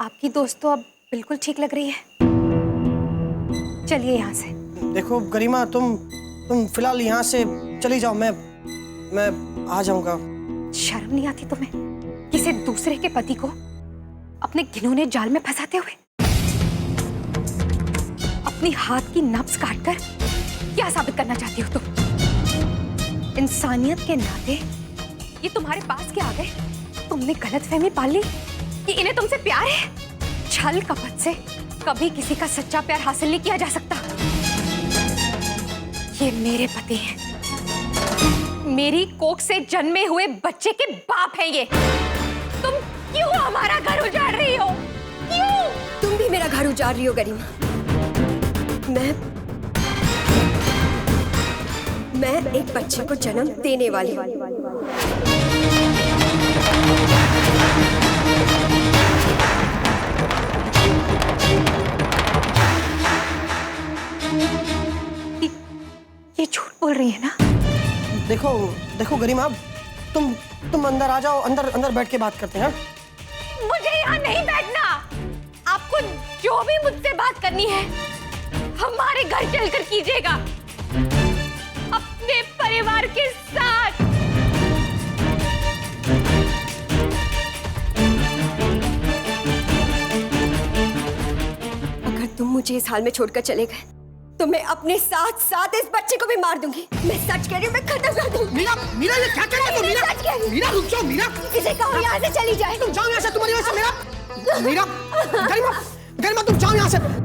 आपकी दोस्त तो अब बिल्कुल ठीक लग रही है। चलिए यहाँ से। देखो गरिमा, तुम फिलहाल यहाँ से चली जाओ, मैं आ जाऊंगा। शर्म नहीं आती तुम्हें किसी दूसरे के पति को अपने घिनौने जाल में फंसाते हुए? अपनी हाथ की नब्ज काटकर क्या साबित करना चाहती हो तुम? इंसानियत के नाते ये तुम्हारे पास क्या आ गए? तुमने गलतफहमी पाल ली कि इन्हें तुमसे प्यार है। छल कपट से कभी किसी का सच्चा प्यार हासिल नहीं किया जा सकता। ये मेरे पति हैं, मेरी कोख से जन्मे हुए बच्चे के बाप हैं ये। तुम क्यों हमारा घर उजाड़ रही हो? क्यों? तुम भी मेरा घर उजाड़ रही हो गरिमा। मैं एक बच्चे को जन्म देने वाली हूँ। ये झूठ बोल रही है ना? देखो गरिमा, तुम अंदर आ जाओ, अंदर बैठ के बात करते हैं। मुझे यहाँ नहीं बैठना। आपको जो भी मुझसे बात करनी है हमारे घर चलकर कीजिएगा, अपने परिवार के साथ। अगर तुम मुझे इस हाल में छोड़कर चले गए तो मैं अपने साथ साथ इस बच्चे को भी मार दूंगी। मैं सच कह रही हूँ, मैं खत्म कर दूंगी। मीरा ये क्या कर रही हो? सच कह रही हूँ। मीरा रुक जाओ। मीरा इसे कहो यहाँ से चली जाए। तुम जाओ यहाँ से, तुम्हारी वजह से मीरा गरिमा तुम जाओ यहाँ से।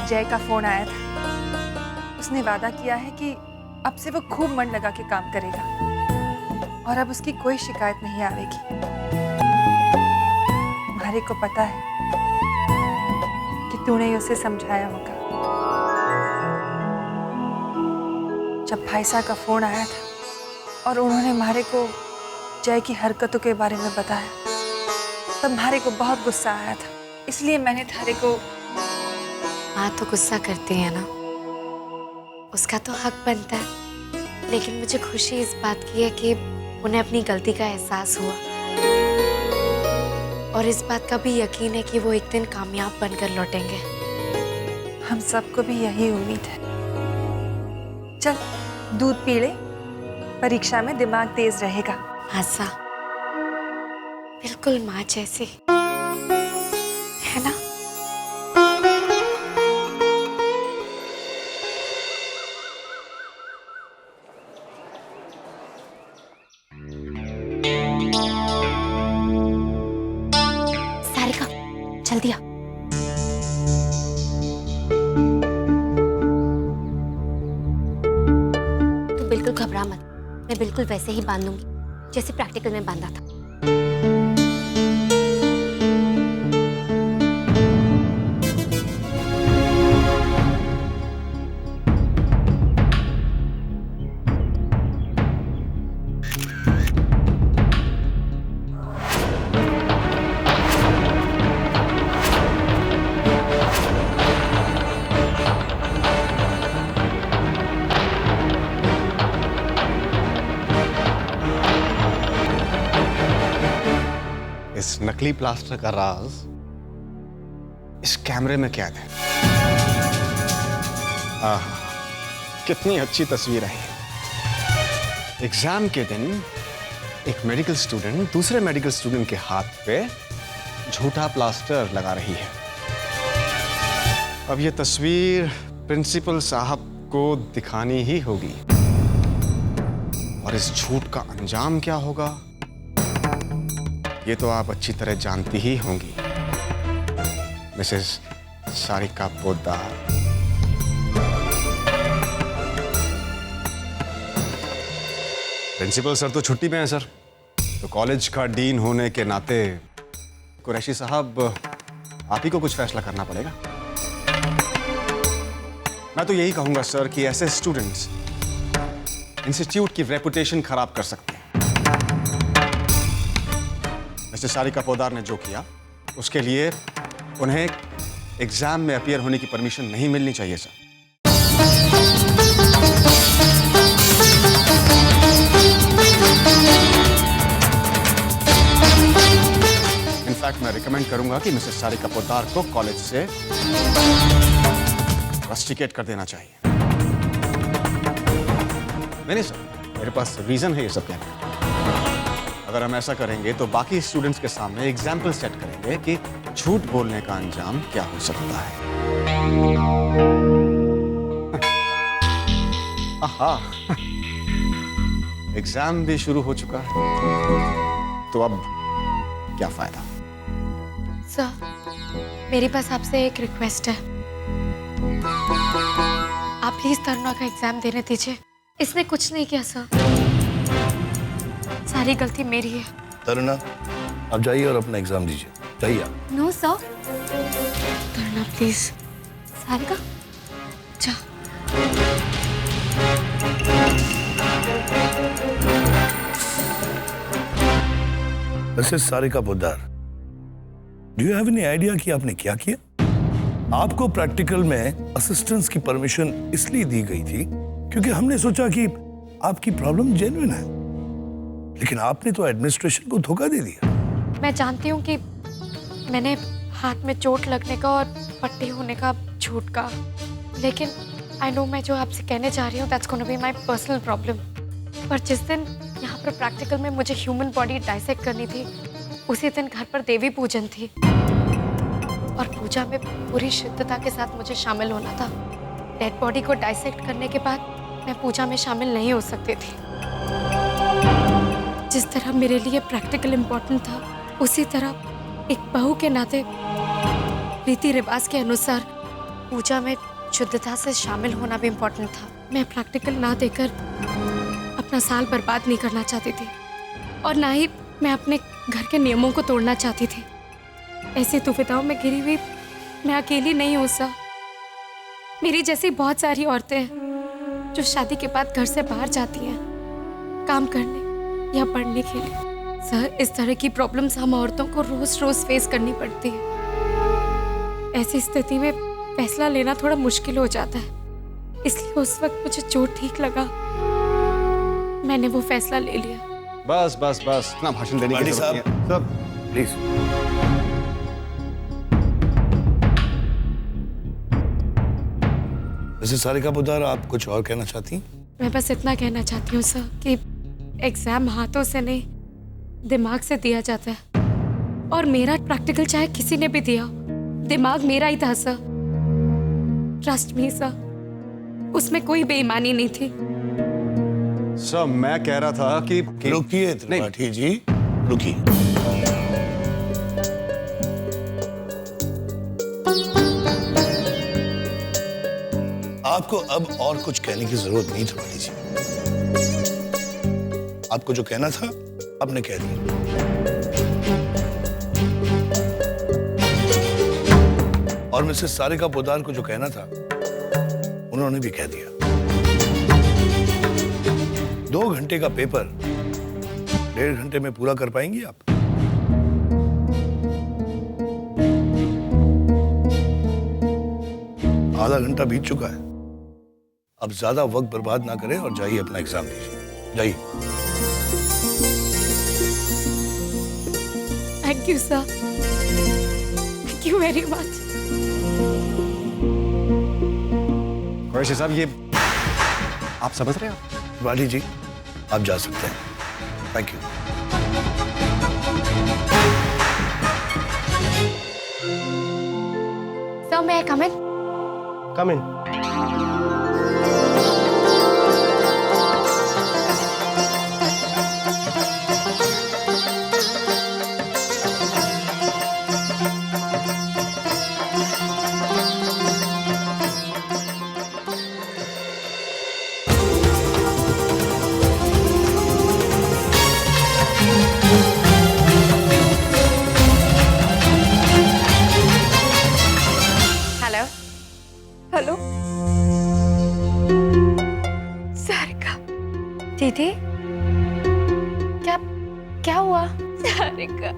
जय का फोन आया था। उसने वादा किया है कि अब से वो खूब मन लगा के काम करेगा और अब उसकी कोई शिकायत नहीं आवेगी। मारे को पता है कि तूने ही उसे समझाया होगा। जब भाई साहब का फोन आया था और उन्होंने मारे को जय की हरकतों के बारे में बताया, तब मारे को बहुत गुस्सा आया था। इसलिए मैंने थारे को। माँ तो गुस्सा करती है ना, उसका तो हक बनता है, लेकिन मुझे खुशी इस बात की है कि उन्हें अपनी गलती का एहसास हुआ और इस बात का भी यकीन है कि वो एक दिन कामयाब बनकर लौटेंगे। हम सबको भी यही उम्मीद है। चल दूध पी ले, परीक्षा में दिमाग तेज रहेगा। आशा बिल्कुल माँ जैसी है ना? सारिका जल्दी आ। तू बिल्कुल घबरा मत, मैं बिल्कुल वैसे ही बांधूंगी जैसे प्रैक्टिकल में बांधा था। इस नकली प्लास्टर का राज इस कैमरे में कैद है। आह, कितनी अच्छी तस्वीर है। एग्जाम के दिन एक मेडिकल स्टूडेंट दूसरे मेडिकल स्टूडेंट के हाथ पे झूठा प्लास्टर लगा रही है। अब ये तस्वीर प्रिंसिपल साहब को दिखानी ही होगी और इस झूठ का अंजाम क्या होगा ये तो आप अच्छी तरह जानती ही होंगी, Mrs Sarika Poddar. Principal sir तो छुट्टी पे हैं सर, तो कॉलेज का डीन होने के नाते कुरैशी साहब आप ही को कुछ फैसला करना पड़ेगा। मैं तो यही कहूंगा सर कि ऐसे स्टूडेंट्स इंस्टीट्यूट की रेपुटेशन खराब कर सकते हैं। मिसेस सारिका पोद्दार ने जो किया उसके लिए उन्हें एग्जाम में अपीयर होने की परमिशन नहीं मिलनी चाहिए सर। इनफैक्ट मैं रिकमेंड करूंगा कि मिसेस सारिका पोद्दार को कॉलेज से रस्टिकेट कर देना चाहिए। नहीं सर, मेरे पास रीजन है ये सब कहने का। अगर हम ऐसा करेंगे तो बाकी स्टूडेंट्स के सामने एग्जाम्पल सेट करेंगे कि झूठ बोलने का अंजाम क्या हो सकता है। आहा, एग्जाम भी शुरू हो चुका है तो अब क्या फायदा। सर, मेरे पास आपसे एक रिक्वेस्ट है। आप प्लीज तरुणा का एग्जाम देने दीजिए। इसने कुछ नहीं किया सर, सारी गलती मेरी है। तरुणा, आप जाइए और अपना एग्जाम दीजिए, जाइए आप। No sir, Taruna please. Sarika जा। वैसे Sarika Poddar, do you have any idea कि आपने क्या किया? आपको प्रैक्टिकल में असिस्टेंस की परमिशन इसलिए दी गई थी क्योंकि हमने सोचा कि आपकी प्रॉब्लम जेन्युइन है, लेकिन आपने तो एडमिनिस्ट्रेशन को धोखा दे दिया। मैं जानती हूँ कि मैंने हाथ में चोट लगने का और पट्टी होने का झूठ कहा, लेकिन आई नो मैं जो आपसे कहने जा रही हूँ that's gonna be my personal problem. पर जिस दिन यहाँ पर प्रैक्टिकल में मुझे ह्यूमन बॉडी डाइसेक्ट करनी थी, उसी दिन घर पर देवी पूजन थी और पूजा में पूरी शुद्धता के साथ मुझे शामिल होना था। डेड बॉडी को डाइसेक्ट करने के बाद मैं पूजा में शामिल नहीं हो सकती थी। जिस तरह मेरे लिए प्रैक्टिकल इम्पोर्टेंट था, उसी तरह एक बहू के नाते रीति रिवाज के अनुसार पूजा में शुद्धता से शामिल होना भी इम्पोर्टेंट था। मैं प्रैक्टिकल ना देकर अपना साल बर्बाद नहीं करना चाहती थी और ना ही मैं अपने घर के नियमों को तोड़ना चाहती थी। ऐसी दुविधाओं में घिरी हुई मैं अकेली नहीं हूँ सर। मेरी जैसी बहुत सारी औरतें हैं जो शादी के बाद घर से बाहर जाती हैं काम करने या पढ़ने के लिए। सर, इस तरह की प्रॉब्लम्स हम औरतों को रोज रोज फेस करनी पड़ती है। ऐसी स्थिति में फैसला लेना थोड़ा मुश्किल हो जाता है, इसलिए उस वक्त मुझे जो ठीक लगा मैंने वो फैसला ले लिया। बस बस बस, इतना भाषण देने की जरूरत नहीं है। सब प्लीज। वैसे सारिका पोद्दार, आप कुछ और कहना चाहती हैं? मैं बस इतना कहना चाहती हूँ सर कि एग्जाम हाथों से नहीं दिमाग से दिया जाता है और मेरा प्रैक्टिकल चाहे किसी ने भी दिया, दिमाग मेरा ही था सर। ट्रस्ट मी सर, उसमें कोई बेईमानी नहीं थी। सर, मैं कह रहा था कि रुकिए त्रिपाठी जी, रुकिए। आपको अब और कुछ कहने की जरूरत नहीं त्रिपाठी जी। आपको जो कहना था आपने कह दिया। और मिसेस सारिका पोद्दार को जो कहना था उन्होंने भी कह दिया। 2 घंटे का पेपर 1.5 घंटे में पूरा कर पाएंगी आप? आधा घंटा बीत चुका है, अब ज्यादा वक्त बर्बाद ना करें और जाइए अपना एग्जाम दीजिए, जाइए। Thank you sir, thank you very much. वैसे साहब, ये आप समझ रहे हैं? वाली जी, आप जा सकते हैं। Thank you. Sir, may I come in? Come in. Hello hello Sarika दीदी, क्या क्या हुआ? सारिका,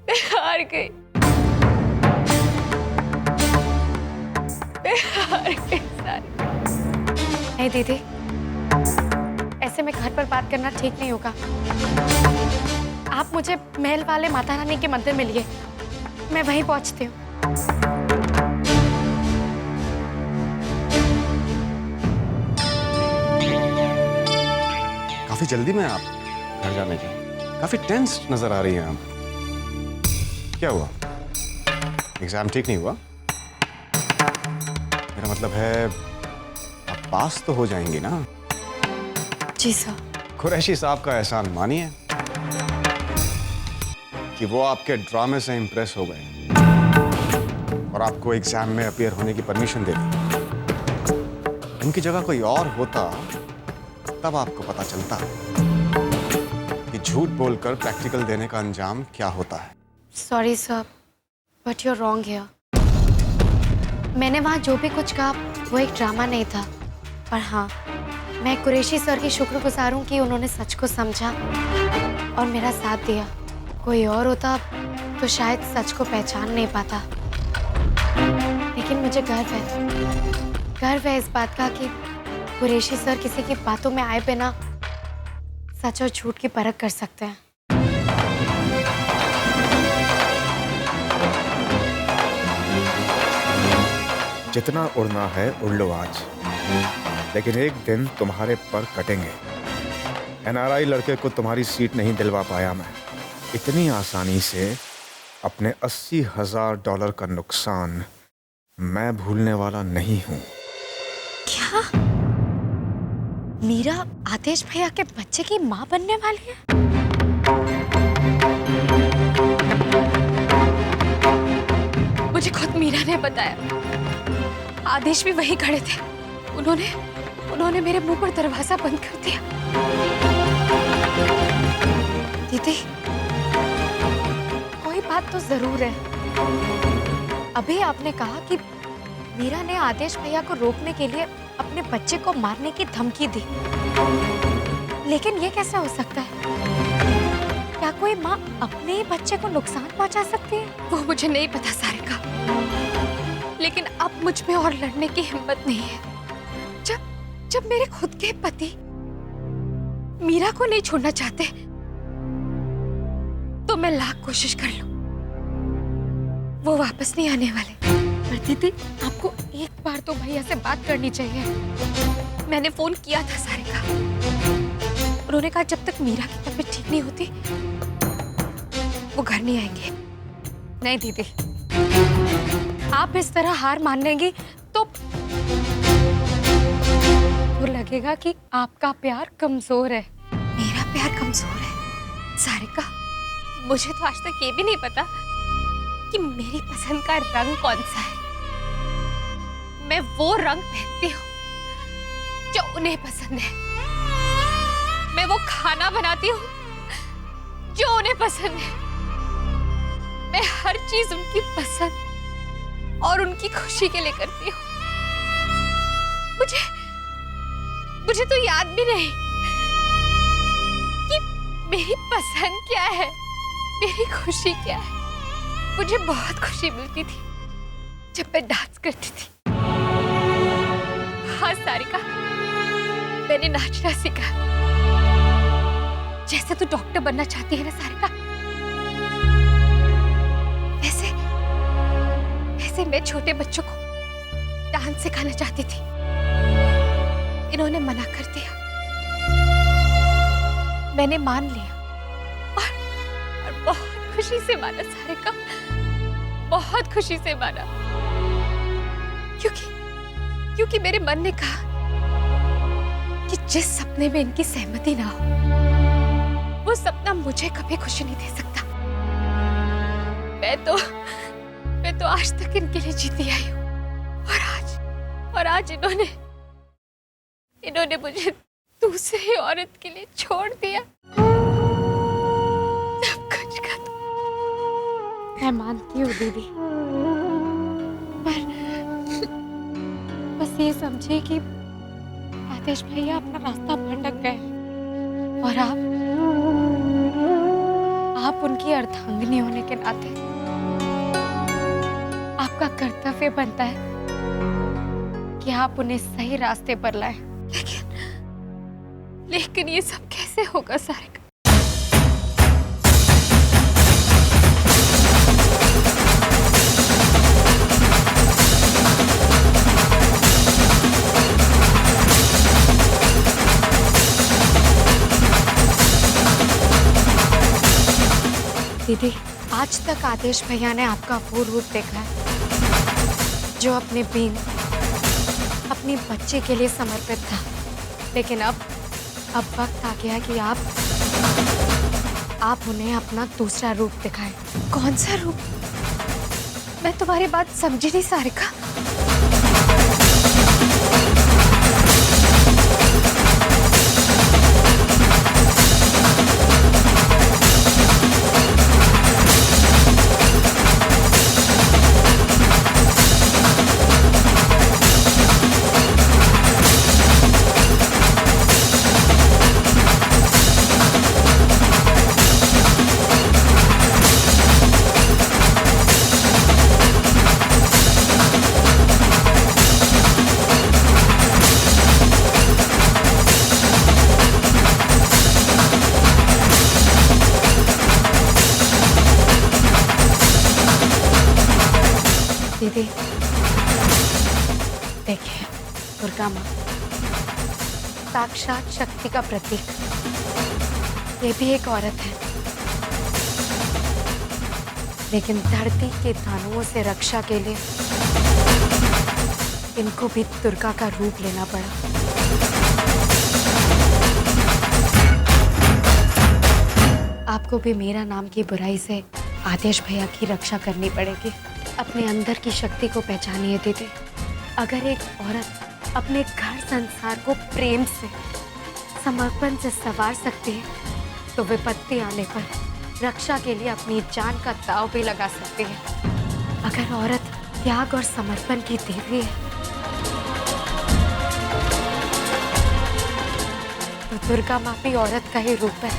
मैं हार गई, मैं हार गई सारिका। नहीं दीदी, ऐसे में घर पर बात करना ठीक नहीं होगा। आप मुझे महल वाले माता रानी के मंदिर मिलिए, मैं वहीं पहुंचती हूँ। काफी जल्दी में आप घर जाने की, काफी टेंस नजर आ रही हैं आप। क्या हुआ? एग्जाम ठीक नहीं हुआ? मेरा मतलब है आप पास तो हो जाएंगी ना? जी सर। कुरैशी साहब का एहसान मानिए कि वो आपके ड्रामे से इंप्रेस हो गए और आपको एग्जाम में अपीयर होने की परमिशन दे दी। उनकी जगह कोई और होता तब आपको पता चलता कि झूठ बोलकर प्रैक्टिकल देने का अंजाम क्या होता है। Sorry sir, but you wrong here. मैंने वहाँ जो भी कुछ कहा वो एक ड्रामा नहीं था, पर हाँ, मैं कुरैशी सर की शुक्रगुजार हूँ कि उन्होंने सच को समझा और मेरा साथ दिया। कोई और होता तो शायद सच को पहचान नहीं पाता। लेकिन मुझे गर्व है इस बात का कि कुरैशी सर किसी की बातों में आए बिना सच और झूठ की परख कर सकते हैं। जितना उड़ना है उड़ लो आज, लेकिन एक दिन तुम्हारे पर कटेंगे। एनआरआई लड़के को तुम्हारी सीट नहीं दिलवा पाया मैं। इतनी आसानी से अपने $80,000 का नुकसान मैं भूलने वाला नहीं हूं। क्या मीरा आदेश भैया के बच्चे की मां बनने वाली है? मुझे खुद मीरा ने बताया। आदेश भी वहीं खड़े थे। उन्होंने मेरे मुंह पर दरवाजा बंद कर दिया। दीदी, कोई बात तो जरूर है। अभी आपने कहा कि मीरा ने आदेश भैया को रोकने के लिए अपने बच्चे को मारने की धमकी दी, लेकिन ये कैसे हो सकता है? क्या कोई माँ अपने ही बच्चे को नुकसान पहुंचा सकती है? वो मुझे नहीं पता सारिका, लेकिन अब मुझ में और लड़ने की हिम्मत नहीं है। जब मेरे खुद के पति मीरा को नहीं छोड़ना चाहते तो मैं लाख कोशिश कर लूं, वो वापस नहीं आने वाले। पर दीदी, आपको एक बार तो भैया से बात करनी चाहिए। मैंने फोन किया था सारिका, उन्होंने कहा जब तक मीरा की तबीयत ठीक नहीं होती वो घर नहीं आएंगे। नहीं दीदी, आप इस तरह हार मान लेंगी तो लगेगा कि आपका प्यार कमजोर है। मेरा प्यार कमजोर है? सारिका, मुझे तो आज तक ये भी नहीं पता कि मेरी पसंद का रंग कौन सा है। मैं वो रंग पहनती हूँ जो उन्हें पसंद है। मैं वो खाना बनाती हूँ जो उन्हें पसंद है। मैं हर चीज उनकी पसंद और उनकी खुशी के लिए करती हूँ। मुझे तो याद भी नहीं कि मेरी पसंद क्या है, मेरी खुशी क्या है। मुझे बहुत खुशी मिलती थी जब मैं डांस करती थी। हाँ सारिका, मैंने नाचना सीखा। जैसे तू डॉक्टर बनना चाहती है ना सारिका, वैसे मैं छोटे बच्चों को डांस सिखाना चाहती थी। इन्होंने मना कर दिया, मैंने मान लिया और बहुत खुशी से माना सारिका, बहुत खुशी से माना। क्योंकि मेरे मन ने कहा कि जिस सपने में इनकी सहमति ना हो वो सपना मुझे कभी खुशी नहीं दे सकता। मैं तो आज तक इनके लिए जीती आई हूँ और आज इन्होंने मुझे दूसरी औरत के लिए छोड़ दिया। सब कुछ खत्म। मैं मानती हूँ दीदी, पर बस ये समझिए कि आदेश भैया अपना रास्ता भटक गए और आप आप उनकी अर्धांगिनी होने के नाते आपका कर्तव्य बनता है कि आप उन्हें सही रास्ते पर लाएं। लेकिन ये सब कैसे होगा सारिका? दीदी, आज तक आदेश भैया ने आपका वो रूप देखा है जो अपने बीन, अपनी बच्चे के लिए समर्पित था। लेकिन अब वक्त आ गया कि आप उन्हें अपना दूसरा रूप दिखाएं। कौन सा रूप? मैं तुम्हारी बात समझी नहीं सारिका। दीदी, देखिए, दुर्गा माँ साक्षात शक्ति का प्रतीक, ये भी एक औरत है। लेकिन धरती के दानवों से रक्षा के लिए इनको भी दुर्गा का रूप लेना पड़ा। आपको भी मेरा नाम की बुराई से आदेश भैया की रक्षा करनी पड़ेगी। अपने अंदर की शक्ति को पहचानिए दीदी। अगर एक औरत अपने घर संसार को प्रेम से, समर्पण से संवार सकती है, तो विपत्ति आने पर रक्षा के लिए अपनी जान का दांव भी लगा सकती है। अगर औरत त्याग और समर्पण की देवी है, तो दुर्गा माँ भी औरत का ही रूप है।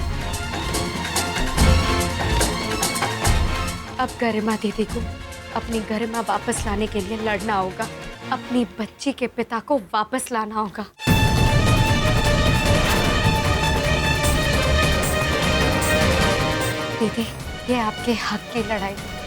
अब गरिमा दीदी को अपनी गरिमा वापस लाने के लिए लड़ना होगा। अपनी बच्ची के पिता को वापस लाना होगा। दीदी, ये आपके हक की लड़ाई है।